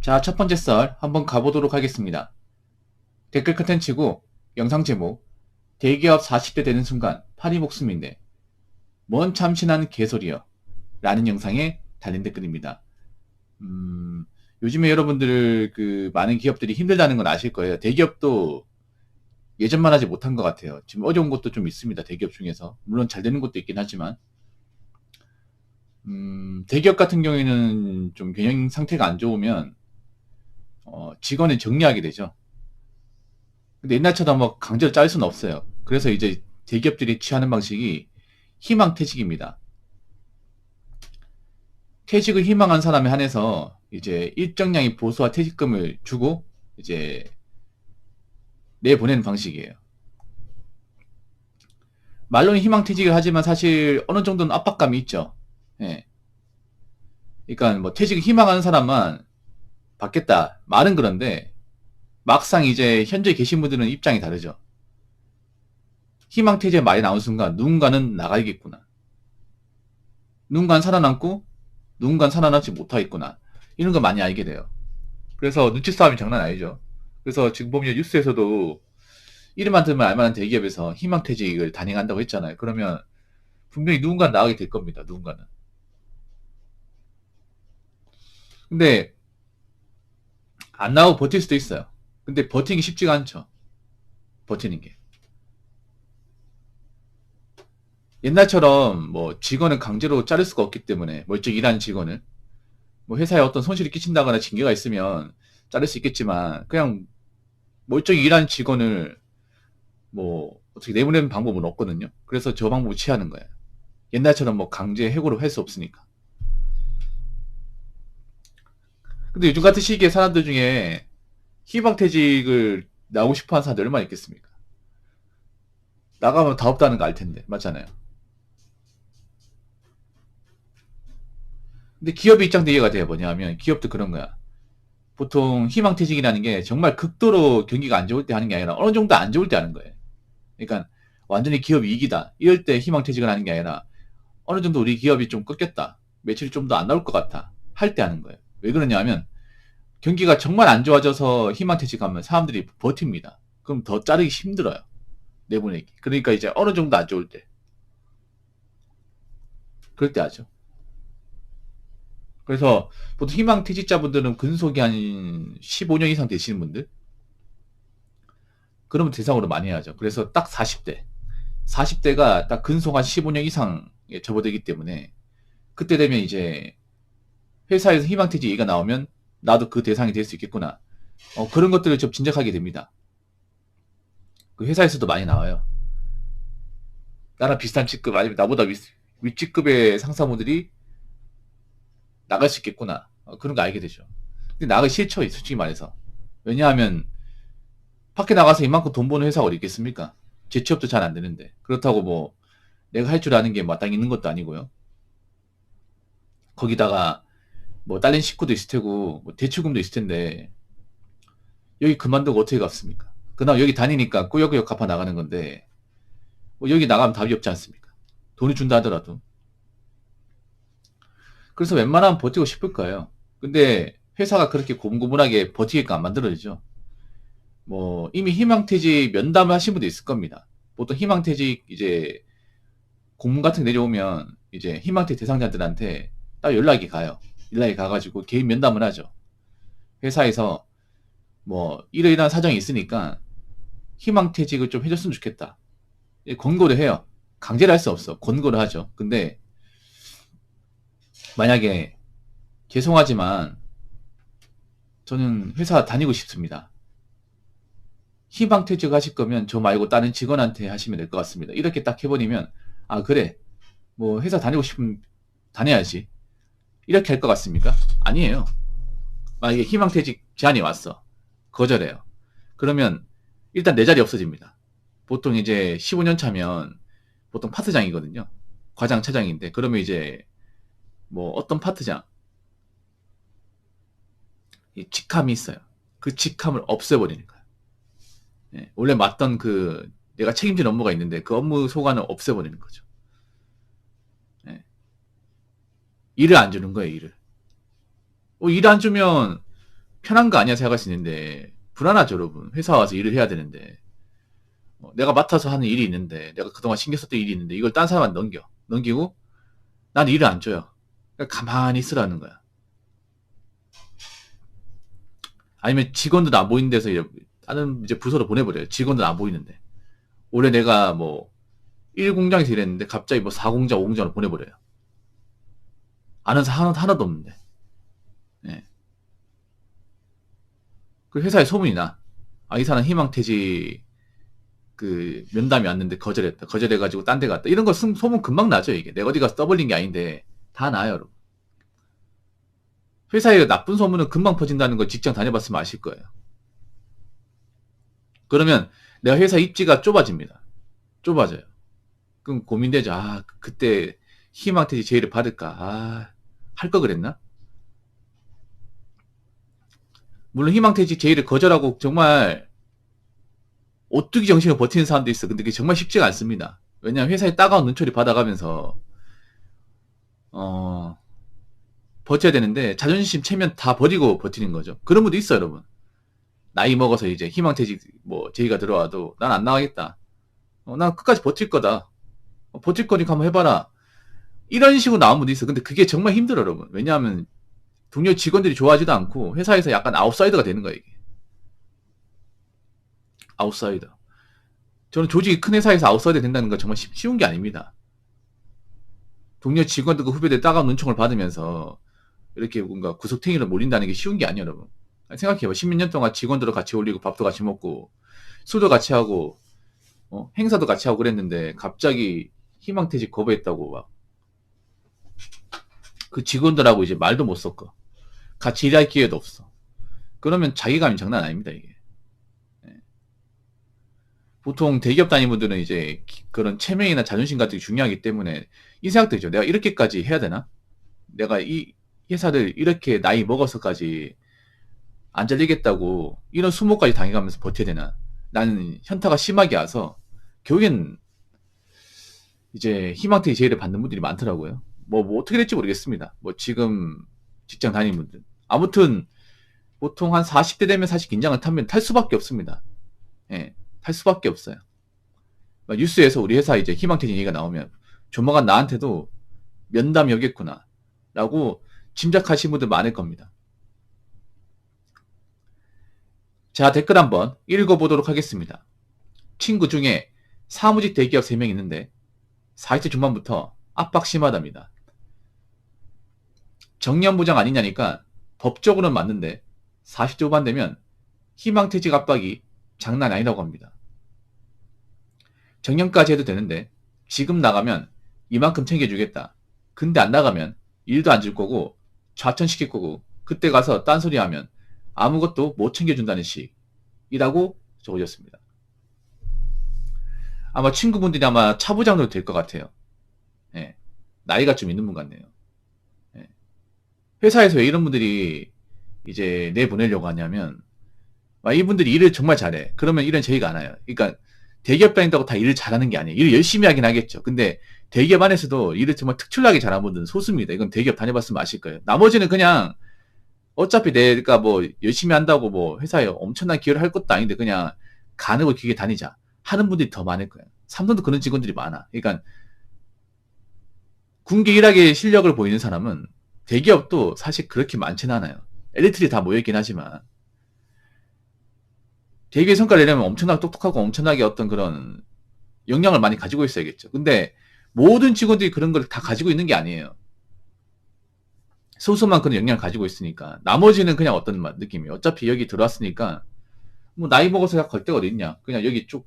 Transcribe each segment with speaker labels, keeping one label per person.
Speaker 1: 자, 첫 번째 썰 한번 가보도록 하겠습니다. 댓글 컨텐츠고 영상 제목 대기업 40대 되는 순간 파리 목숨인데 뭔 참신한 개소리여 라는 영상에 달린 댓글입니다. 요즘에 여러분들 많은 기업들이 힘들다는 건 아실 거예요. 대기업도 예전만 하지 못한 것 같아요. 지금 어려운 것도 좀 있습니다. 대기업 중에서. 물론 잘 되는 것도 있긴 하지만 대기업 같은 경우에는 좀 경영 상태가 안 좋으면 직원을 정리하게 되죠. 근데 옛날처럼 뭐 강제로 짤 수는 없어요. 그래서 이제 대기업들이 취하는 방식이 희망퇴직입니다. 퇴직을 희망한 사람에 한해서 이제 일정량의 보수와 퇴직금을 주고 이제 내보내는 방식이에요. 말로는 희망퇴직을 하지만 사실 어느 정도는 압박감이 있죠. 예. 그러니까 뭐 퇴직을 희망하는 사람만 받겠다 말은 그런데 막상 이제 현재 계신 분들은 입장이 다르죠. 희망퇴직 말이 나온 순간 누군가는 나가야겠구나. 누군가는 살아남고 누군가는 살아남지 못하겠구나. 이런 거 많이 알게 돼요. 그래서 눈치 싸움이 장난 아니죠. 그래서 지금 보면 뉴스에서도 이름만 들면 알만한 대기업에서 희망퇴직을 단행한다고 했잖아요. 그러면 분명히 누군가는 나가게 될 겁니다. 누군가는. 근데 안 나오고 버틸 수도 있어요. 근데 버티기 쉽지가 않죠. 버티는 게. 옛날처럼 뭐 직원을 강제로 자를 수가 없기 때문에 멀쩡히 일하는 직원을 뭐 회사에 어떤 손실이 끼친다거나 징계가 있으면 자를 수 있겠지만 그냥 멀쩡히 일하는 직원을 뭐 어떻게 내보내는 방법은 없거든요. 그래서 저 방법을 취하는 거예요. 옛날처럼 뭐 강제 해고를 할 수 없으니까. 근데 요즘 같은 시기에 사람들 중에 희망퇴직을 나오고 싶어 하는 사람들 얼마나 있겠습니까? 나가면 다 없다는 거 알 텐데. 맞잖아요. 근데 기업의 입장도 이해가 돼요. 뭐냐면 기업도 그런 거야. 보통 희망퇴직이라는 게 정말 극도로 경기가 안 좋을 때 하는 게 아니라 어느 정도 안 좋을 때 하는 거예요. 그러니까 완전히 기업 위기다. 이럴 때 희망퇴직을 하는 게 아니라 어느 정도 우리 기업이 좀 꺾였다. 매출이 좀 더 안 나올 것 같아. 할 때 하는 거예요. 왜 그러냐면 경기가 정말 안 좋아져서 희망퇴직하면 사람들이 버팁니다. 그럼 더 자르기 힘들어요. 내보내기. 그러니까 이제 어느 정도 안 좋을 때. 그럴 때 하죠. 그래서 보통 희망퇴직자분들은 근속이 한 15년 이상 되시는 분들 그러면 대상으로 많이 하죠. 그래서 딱 40대. 40대가 딱 근속 한 15년 이상에 접어들기 때문에 그때 되면 이제 회사에서 희망퇴직 얘기가 나오면 나도 그 대상이 될 수 있겠구나. 그런 것들을 좀 짐작하게 됩니다. 그 회사에서도 많이 나와요. 나랑 비슷한 직급 아니면 나보다 윗직급의 상사분들이 나갈 수 있겠구나. 그런 거 알게 되죠. 근데 나가기 싫죠, 솔직히 말해서. 왜냐하면 밖에 나가서 이만큼 돈 버는 회사가 어디 있겠습니까? 재취업도 잘 안 되는데. 그렇다고 뭐 내가 할 줄 아는 게 마땅 있는 것도 아니고요. 거기다가 뭐 딸린 식구도 있을 테고 뭐 대출금도 있을 텐데 여기 그만두고 어떻게 갚습니까? 그나마 여기 다니니까 꾸역꾸역 갚아 나가는 건데 뭐 여기 나가면 답이 없지 않습니까? 돈을 준다 하더라도. 그래서 웬만하면 버티고 싶을 거예요. 근데 회사가 그렇게 고분고분하게 버티게끔 안 만들어지죠. 뭐 이미 희망퇴직 면담을 하신 분도 있을 겁니다. 보통 희망퇴직 이제 공문 같은 게 내려오면 이제 희망퇴직 대상자들한테 딱 연락이 가요. 연락이 가가지고 개인 면담을 하죠. 회사에서 뭐 이러이러한 사정이 있으니까 희망퇴직을 좀 해줬으면 좋겠다. 권고를 해요. 강제를 할 수 없어. 권고를 하죠. 근데 만약에 죄송하지만 저는 회사 다니고 싶습니다. 희망퇴직 하실 거면 저 말고 다른 직원한테 하시면 될 것 같습니다. 이렇게 딱 해버리면 아 그래 뭐 회사 다니고 싶으면 다녀야지 이렇게 할 것 같습니까? 아니에요. 만약에 희망퇴직 제안이 왔어. 거절해요. 그러면 일단 내 자리 없어집니다. 보통 이제 15년 차면 보통 파트장이거든요. 과장 차장인데 그러면 이제 뭐 어떤 파트장 이 직함이 있어요. 그 직함을 없애버리는 거예요. 예, 원래 맡던 그 내가 책임진 업무가 있는데 그 업무 소관을 없애버리는 거죠. 예, 일을 안 주는 거예요. 일을. 일 안 주면 편한 거 아니야 생각할 수 있는데 불안하죠, 여러분. 회사 와서 일을 해야 되는데 내가 맡아서 하는 일이 있는데 내가 그동안 신경 썼던 일이 있는데 이걸 딴 사람한테 넘기고 난 일을 안 줘요. 그러니까 가만히 있으라는 거야. 아니면 직원들 안 보이는 데서 다른 이제 부서로 보내버려요. 직원들 안 보이는데. 원래 내가 뭐 1공장에서 일했는데 갑자기 뭐 4공장, 5공장으로 보내버려요. 아는 사람 하나도 없는데. 예. 그 회사에 소문이 나. 아, 이 사람 희망퇴직 그 면담이 왔는데 거절했다. 거절해가지고 딴 데 갔다. 이런 거 소문 금방 나죠, 이게. 내가 어디 가서 떠벌린 게 아닌데 다 나요, 여러분. 회사에 나쁜 소문은 금방 퍼진다는 거 직장 다녀봤으면 아실 거예요. 그러면 내가 회사 입지가 좁아집니다. 좁아져요. 그럼 고민되죠. 아, 그때 희망퇴직 제의를 받을까? 아, 할 거 그랬나? 물론 희망퇴직 제의를 거절하고 정말 오뚜기 정신으로 버티는 사람도 있어. 근데 그게 정말 쉽지가 않습니다. 왜냐하면 회사에 따가운 눈초리 받아가면서 버텨야 되는데 자존심 채면 다 버리고 버티는 거죠. 그런 분도 있어요, 여러분. 나이 먹어서 이제 희망퇴직 뭐 제의가 들어와도 난 안 나가겠다. 난 끝까지 버틸 거다. 버틸 거니까 한번 해봐라. 이런 식으로 나온 분도 있어. 근데 그게 정말 힘들어, 여러분. 왜냐하면 동료 직원들이 좋아하지도 않고 회사에서 약간 아웃사이더가 되는 거야, 이게. 아웃사이더. 저는 조직이 큰 회사에서 아웃사이더 된다는 건 정말 쉬운 게 아닙니다. 동료 직원들과 후배들 따가운 눈총을 받으면서 이렇게 뭔가 구석탱이로 몰린다는 게 쉬운 게 아니에요, 여러분. 생각해봐. 10몇 년 동안 직원들과 같이 어울리고 밥도 같이 먹고 술도 같이 하고 행사도 같이 하고 그랬는데 갑자기 희망퇴직 거부했다고 막 그 직원들하고 이제 말도 못 섞어. 같이 일할 기회도 없어. 그러면 자기감이 장난 아닙니다, 이게. 보통 대기업 다니는 분들은 이제 그런 체면이나 자존심 같은 게 중요하기 때문에 이 생각도 있죠. 내가 이렇게까지 해야 되나? 내가 이 회사를 이렇게 나이 먹어서까지 안 잘리겠다고 이런 수모까지 당해가면서 버텨야 되나? 나는 현타가 심하게 와서 결국엔 이제 희망퇴직 제의를 받는 분들이 많더라고요. 뭐 어떻게 될지 모르겠습니다. 뭐 지금 직장 다니는 분들. 아무튼 보통 한 40대 되면 사실 긴장을 타면 탈 수밖에 없습니다. 예, 탈 수밖에 없어요. 뉴스에서 우리 회사 이제 희망퇴직 얘기가 나오면 조만간 나한테도 면담이 오겠구나 라고 짐작하시는 분들 많을 겁니다. 자, 댓글 한번 읽어보도록 하겠습니다. 친구 중에 사무직 대기업 3명 있는데 40대 중반부터 압박 심하답니다. 정년보장 아니냐니까 법적으로는 맞는데 40대 후반 되면 희망퇴직 압박이 장난 아니라고 합니다. 정년까지 해도 되는데 지금 나가면 이만큼 챙겨주겠다. 근데 안 나가면 일도 안 줄 거고 좌천시킬 거고 그때 가서 딴소리 하면 아무것도 못 챙겨준다는 식이라고 적어졌습니다. 아마 친구분들이 아마 차부장으로 될 것 같아요. 예, 나이가 좀 있는 분 같네요. 예. 회사에서 왜 이런 분들이 이제 내보내려고 하냐면 이분들이 일을 정말 잘해. 그러면 일은 저희가 안 와요. 그러니까 대기업 다닌다고 다 일을 잘하는 게 아니에요. 일을 열심히 하긴 하겠죠. 근데 대기업 안에서도 일을 정말 특출나게 잘하는 분들은 소수입니다. 이건 대기업 다녀봤으면 아실 거예요. 나머지는 그냥 어차피 내가 뭐 열심히 한다고 뭐 회사에 엄청난 기여를 할 것도 아닌데 그냥 가는 거 길게 다니자 하는 분들이 더 많을 거예요. 삼성도 그런 직원들이 많아. 그러니까 군기 일하게 실력을 보이는 사람은 대기업도 사실 그렇게 많지는 않아요. 엘리트들이 다 모여있긴 하지만 대기업 성과를 내려면 엄청나게 똑똑하고 엄청나게 어떤 그런 역량을 많이 가지고 있어야겠죠. 근데 모든 직원들이 그런 걸 다 가지고 있는 게 아니에요. 소수만 그런 역량을 가지고 있으니까 나머지는 그냥 어떤 느낌이에요. 어차피 여기 들어왔으니까 뭐 나이 먹어서 걸 데가 어디 있냐. 그냥 여기 쭉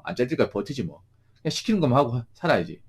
Speaker 1: 안 잘릴까 버티지 뭐. 그냥 시키는 것만 하고 살아야지.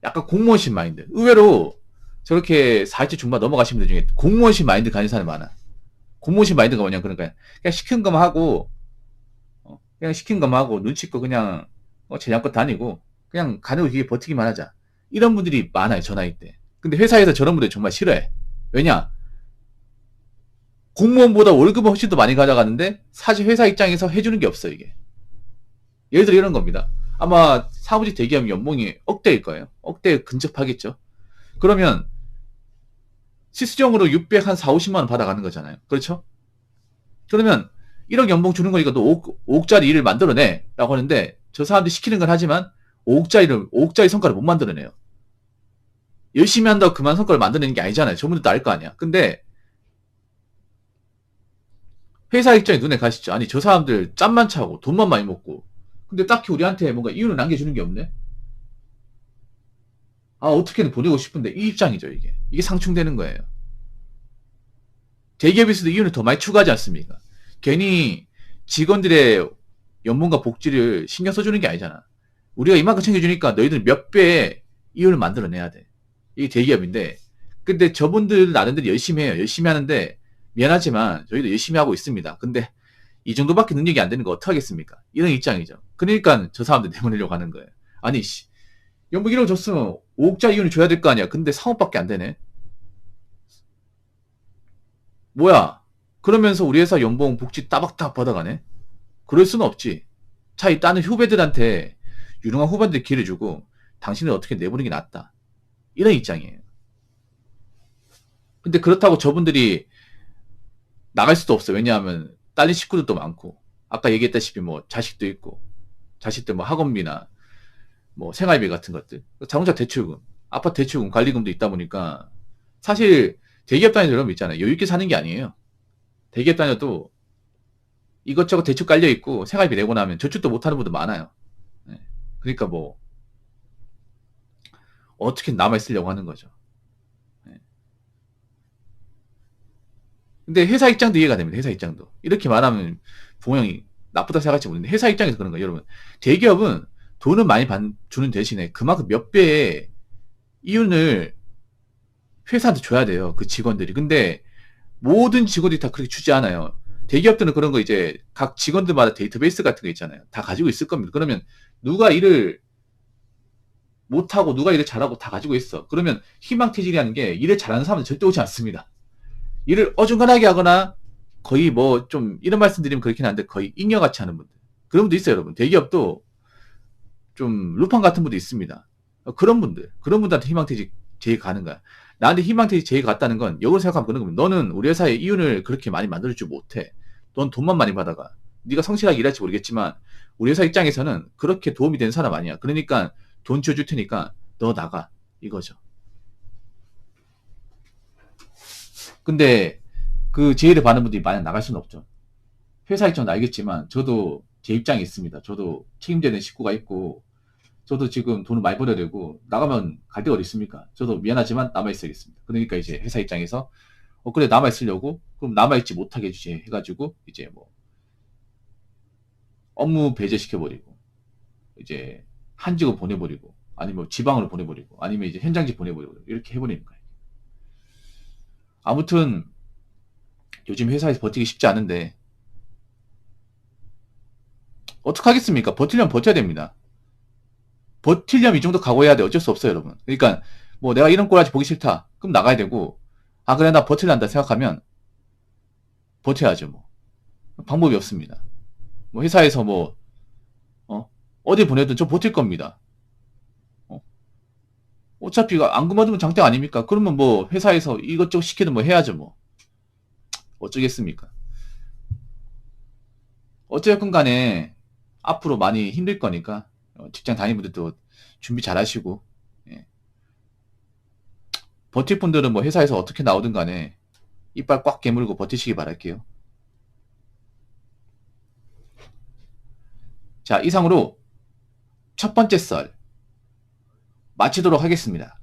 Speaker 1: 약간 공무원식 마인드. 의외로 저렇게 40대 중반 넘어가신 분들 중에 공무원식 마인드 가진 사람이 많아. 공무원식 마인드가 뭐냐 그러니까 그냥 시키는 것만 하고 그냥 시킨 것만 하고 눈치 있고 그냥 재량껏 다니고 그냥 가는 거 길게 버티기만 하자. 이런 분들이 많아요, 저 나이 때. 근데 회사에서 저런 분들 정말 싫어해. 왜냐? 공무원보다 월급은 훨씬 더 많이 가져가는데 사실 회사 입장에서 해주는 게 없어, 이게. 예를 들어 이런 겁니다. 아마 사무직 대기업 연봉이 억대일 거예요. 억대 근접하겠죠. 그러면 실수령으로 600, 한 4, 50만 원 받아가는 거잖아요. 그렇죠? 그러면 1억 연봉 주는 거니까 너 5억짜리 일을 만들어내 라고 하는데 저 사람들이 시키는 건 하지만 5억짜리 성과를 못 만들어내요. 열심히 한다고 그만 성과를 만들어내는 게 아니잖아요. 저분들도 알 거 아니야. 근데 회사 입장에 눈에 가시죠. 아니 저 사람들 짬만 차고 돈만 많이 먹고 근데 딱히 우리한테 뭔가 이유를 남겨주는 게 없네. 아 어떻게든 보내고 싶은데 이 입장이죠. 이게 상충되는 거예요. 대기업에서도 이윤을 더 많이 추구하지 않습니까? 괜히 직원들의 연봉과 복지를 신경 써주는 게 아니잖아. 우리가 이만큼 챙겨주니까 너희들 몇 배의 이윤을 만들어내야 돼. 이게 대기업인데 근데 저분들 나름대로 열심히 해요. 열심히 하는데 미안하지만 저희도 열심히 하고 있습니다. 근데 이 정도밖에 능력이 안 되는 거 어떡하겠습니까? 이런 입장이죠. 그러니까 저 사람들 내보내려고 하는 거예요. 아니 씨 연봉 1억 줬으면 5억짜리 이윤을 줘야 될 거 아니야. 근데 3억밖에 안 되네. 뭐야? 그러면서 우리 회사 연봉 복지 따박따박 받아가네? 그럴 수는 없지. 차이 다른 후배들한테 유능한 후배들 기회를 주고 당신을 어떻게 내보는 게 낫다. 이런 입장이에요. 근데 그렇다고 저분들이 나갈 수도 없어. 왜냐하면 딸린 식구들도 많고 아까 얘기했다시피 뭐 자식도 있고 자식들 뭐 학원비나 뭐 생활비 같은 것들 자동차 대출금 아파트 대출금 관리금도 있다 보니까 사실 대기업 다니는 여러분 있잖아요. 여유 있게 사는 게 아니에요. 대기업 다녀도 이것저것 대출 깔려 있고 생활비 내고 나면 저축도 못하는 분도 많아요. 네. 그러니까 뭐 어떻게 남아 있으려고 하는 거죠. 네. 근데 회사 입장도 이해가 됩니다. 회사 입장도 이렇게 말하면 부모형이 나쁘다 생각할지 모르는데 회사 입장에서 그런 거예요. 여러분 대기업은 돈을 많이 주는 대신에 그만큼 몇 배의 이윤을 회사한테 줘야 돼요. 그 직원들이. 근데 모든 직원들이 다 그렇게 주지 않아요. 대기업들은 그런 거 이제 각 직원들마다 데이터베이스 같은 거 있잖아요. 다 가지고 있을 겁니다. 그러면 누가 일을 못하고 누가 일을 잘하고 다 가지고 있어. 그러면 희망퇴직이라는 게 일을 잘하는 사람은 절대 오지 않습니다. 일을 어중간하게 하거나 거의 뭐 좀 이런 말씀 드리면 그렇긴 한데 거의 잉여같이 하는 분들. 그런 분도 있어요, 여러분. 대기업도 좀 루팡 같은 분도 있습니다. 그런 분들한테 희망퇴직 제의 가는 거야. 나한테 희망퇴직 제의 갔다는 건 역으로 생각하면 그런 겁니다. 너는 우리 회사의 이윤을 그렇게 많이 만들어주지 못해. 넌 돈만 많이 받아가. 네가 성실하게 일할지 모르겠지만 우리 회사 입장에서는 그렇게 도움이 되는 사람 아니야. 그러니까 돈 지어줄 테니까 너 나가. 이거죠. 근데 그 제의를 받는 분들이 만약 나갈 수는 없죠. 회사 입장은 알겠지만 저도 제 입장이 있습니다. 저도 책임져야 되는 식구가 있고 저도 지금 돈을 많이 벌어야 되고 나가면 갈 데가 어디 있습니까? 저도 미안하지만 남아있어야겠습니다. 그러니까 이제 회사 입장에서 그래 남아있으려고 그럼 남아있지 못하게 해주지 해가지고 이제 뭐 업무 배제시켜버리고 이제 한 직업 보내버리고 아니면 지방으로 보내버리고 아니면 이제 현장직 보내버리고 이렇게 해버리는 거예요. 아무튼 요즘 회사에서 버티기 쉽지 않은데 어떡하겠습니까? 버티려면 버텨야 됩니다. 버틸려면 이 정도 각오해야 돼. 어쩔 수 없어요, 여러분. 그러니까 뭐 내가 이런 꼬라지 보기 싫다. 그럼 나가야 되고 아 그래 나 버틸란다 생각하면 버텨야죠. 뭐 방법이 없습니다. 뭐 회사에서 뭐 어디 보내든 저 버틸 겁니다. 어? 어차피 안 그만두면 장땡 아닙니까? 그러면 뭐 회사에서 이것저것 시키든 뭐 해야죠. 뭐 어쩌겠습니까? 어쨌건 간에 앞으로 많이 힘들 거니까 직장 다니는 분들도 준비 잘 하시고 예. 버틸 분들은 뭐 회사에서 어떻게 나오든 간에 이빨 꽉 깨물고 버티시기 바랄게요. 자, 이상으로 첫 번째 썰 마치도록 하겠습니다.